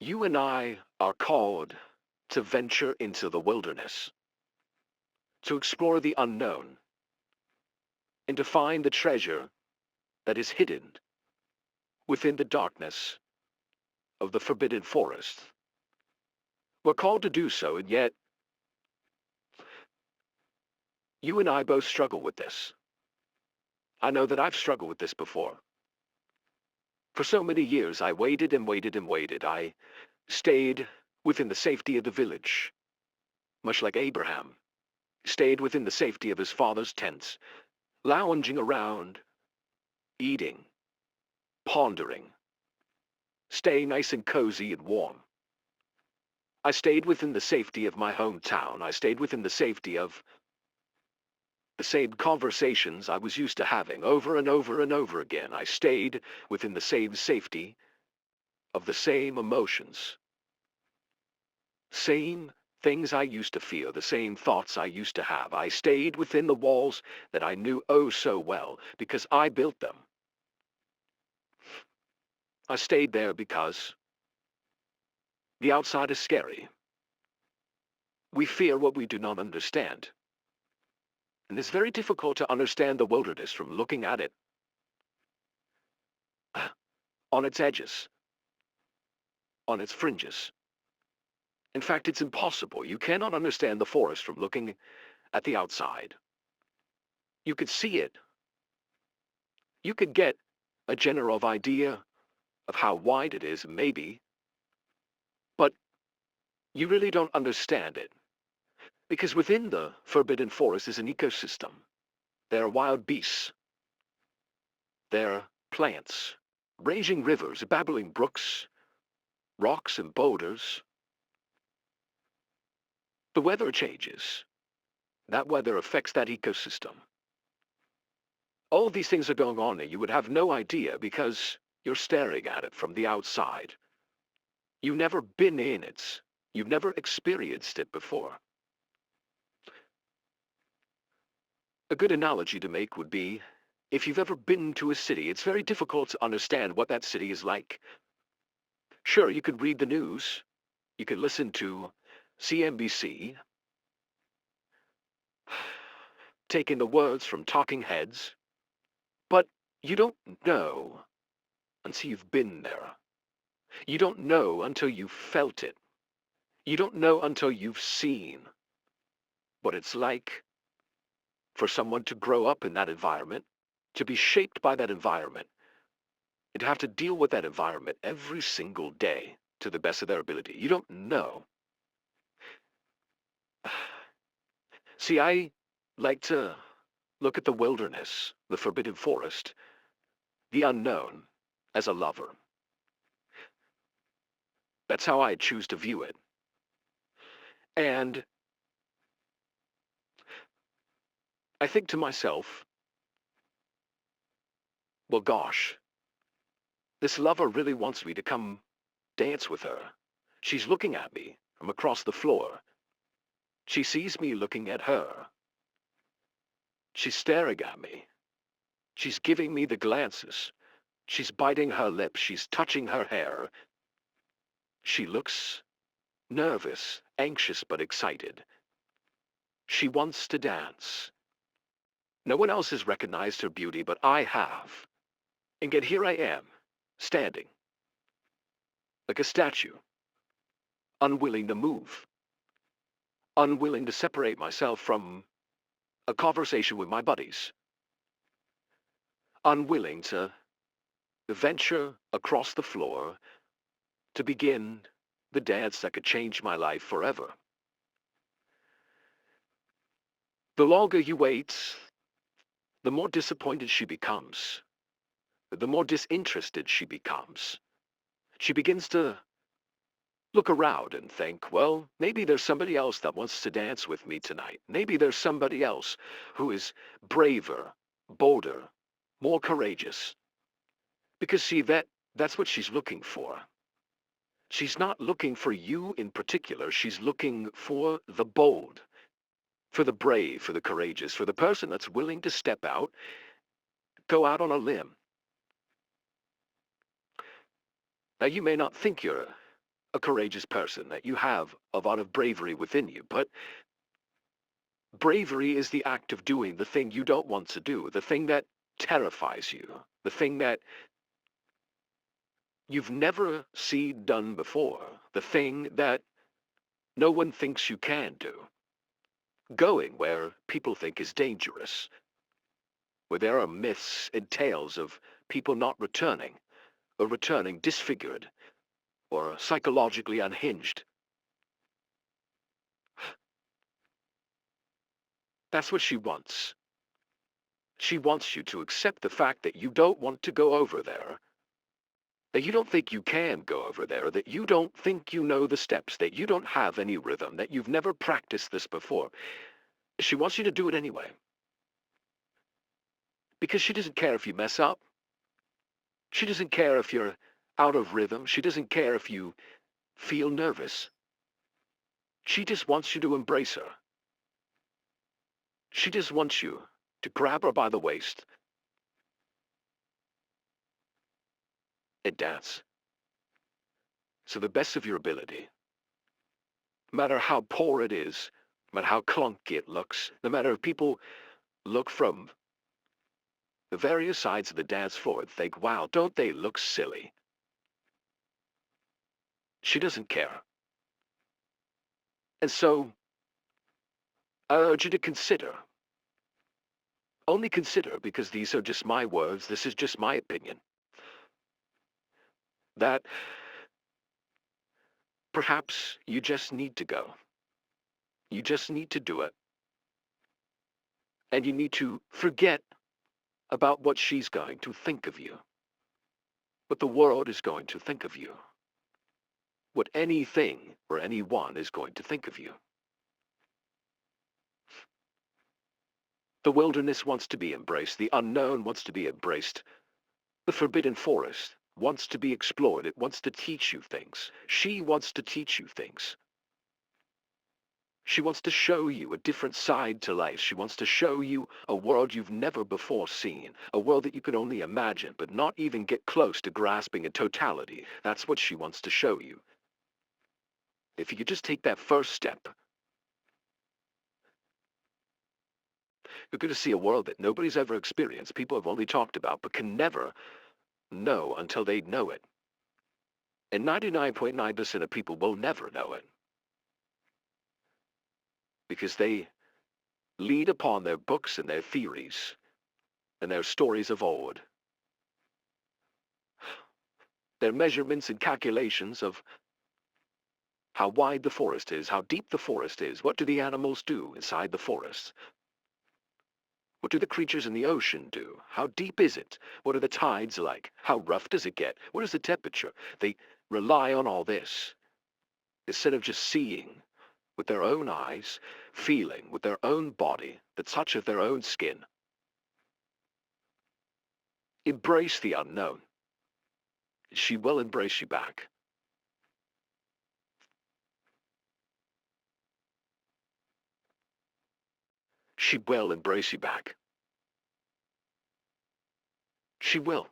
You and I are called to venture into the wilderness, to explore the unknown, and to find the treasure that is hidden within the darkness of the forbidden forest. We're called to do so, and yet you and I both struggle with this. I know that I've struggled with this before. For so many years, I waited and waited and waited. I stayed within the safety of the village, much like Abraham, stayed within the safety of his father's tents, lounging around, eating, pondering, staying nice and cozy and warm. I stayed within the safety of my hometown. I stayed within the safety of the same conversations I was used to having over and over and over again. I stayed within the same safety of the same emotions, same things I used to feel, the same thoughts I used to have. I stayed within the walls that I knew oh so well because I built them. I stayed there because the outside is scary. We fear what we do not understand. And it's very difficult to understand the wilderness from looking at it on its edges, on its fringes. In fact, it's impossible. You cannot understand the forest from looking at the outside. You could see it. You could get a general idea of how wide it is, maybe, but you really don't understand it. Because within the forbidden forest is an ecosystem. There are wild beasts. There are plants, raging rivers, babbling brooks, rocks and boulders. The weather changes. That weather affects that ecosystem. All of these things are going on and you would have no idea because you're staring at it from the outside. You've never been in it. You've never experienced it before. A good analogy to make would be, if you've ever been to a city, it's very difficult to understand what that city is like. Sure, you could read the news, you could listen to CNBC, take in the words from talking heads, but you don't know until you've been there. You don't know until you've felt it. You don't know until you've seen what it's like for someone to grow up in that environment, to be shaped by that environment, and to have to deal with that environment every single day to the best of their ability. You don't know. See, I like to look at the wilderness, the forbidden forest, the unknown, as a lover. That's how I choose to view it. And I think to myself, well, gosh, this lover really wants me to come dance with her. She's looking at me from across the floor. She sees me looking at her. She's staring at me. She's giving me the glances. She's biting her lips. She's touching her hair. She looks nervous, anxious, but excited. She wants to dance. No one else has recognized her beauty, but I have. And yet here I am, standing, like a statue, unwilling to move, unwilling to separate myself from a conversation with my buddies, unwilling to venture across the floor to begin the dance that could change my life forever. The longer you wait, the more disappointed she becomes, the more disinterested she becomes. She begins to look around and think, well, maybe there's somebody else that wants to dance with me tonight. Maybe there's somebody else who is braver, bolder, more courageous. Because see, that's what she's looking for. She's not looking for you in particular. She's looking for the bold, for the brave, for the courageous, for the person that's willing to step out, go out on a limb. Now, you may not think you're a courageous person, that you have a lot of bravery within you, but bravery is the act of doing the thing you don't want to do, the thing that terrifies you, the thing that you've never seen done before, the thing that no one thinks you can do. Going where people think is dangerous, where there are myths and tales of people not returning, or returning disfigured, or psychologically unhinged. That's what she wants. She wants you to accept the fact that you don't want to go over there, that you don't think you can go over there, that you don't think you know the steps, that you don't have any rhythm, that you've never practiced this before. She wants you to do it anyway. Because she doesn't care if you mess up. She doesn't care if you're out of rhythm. She doesn't care if you feel nervous. She just wants you to embrace her. She just wants you to grab her by the waist and dance. To the best of your ability. No matter how poor it is, no matter how clunky it looks, no matter if people look from the various sides of the dance floor and think, wow, don't they look silly? She doesn't care. And so, I urge you to consider. Only consider, because these are just my words, this is just my opinion, that perhaps you just need to go. You just need to do it. And you need to forget about what she's going to think of you, what the world is going to think of you, what anything or anyone is going to think of you. The wilderness wants to be embraced. The unknown wants to be embraced. The forbidden forest wants to be explored. It wants to teach you things. She wants to teach you things. She wants to show you a different side to life. She wants to show you a world you've never before seen, a world that you can only imagine, but not even get close to grasping in totality. That's what she wants to show you. If you could just take that first step, you're going to see a world that nobody's ever experienced, people have only talked about, but can never know until they know it. And 99.9% of people will never know it, because they lead upon their books and their theories and their stories of old, their measurements and calculations of how wide the forest is, how deep the forest is, what do the animals do inside the forest, what do the creatures in the ocean do, how deep is it, what are the tides like, how rough does it get, what is the temperature. They rely on all this instead of just seeing with their own eyes, feeling with their own body, the touch of their own skin. Embrace the unknown. She will embrace you back. She will embrace you back. She will.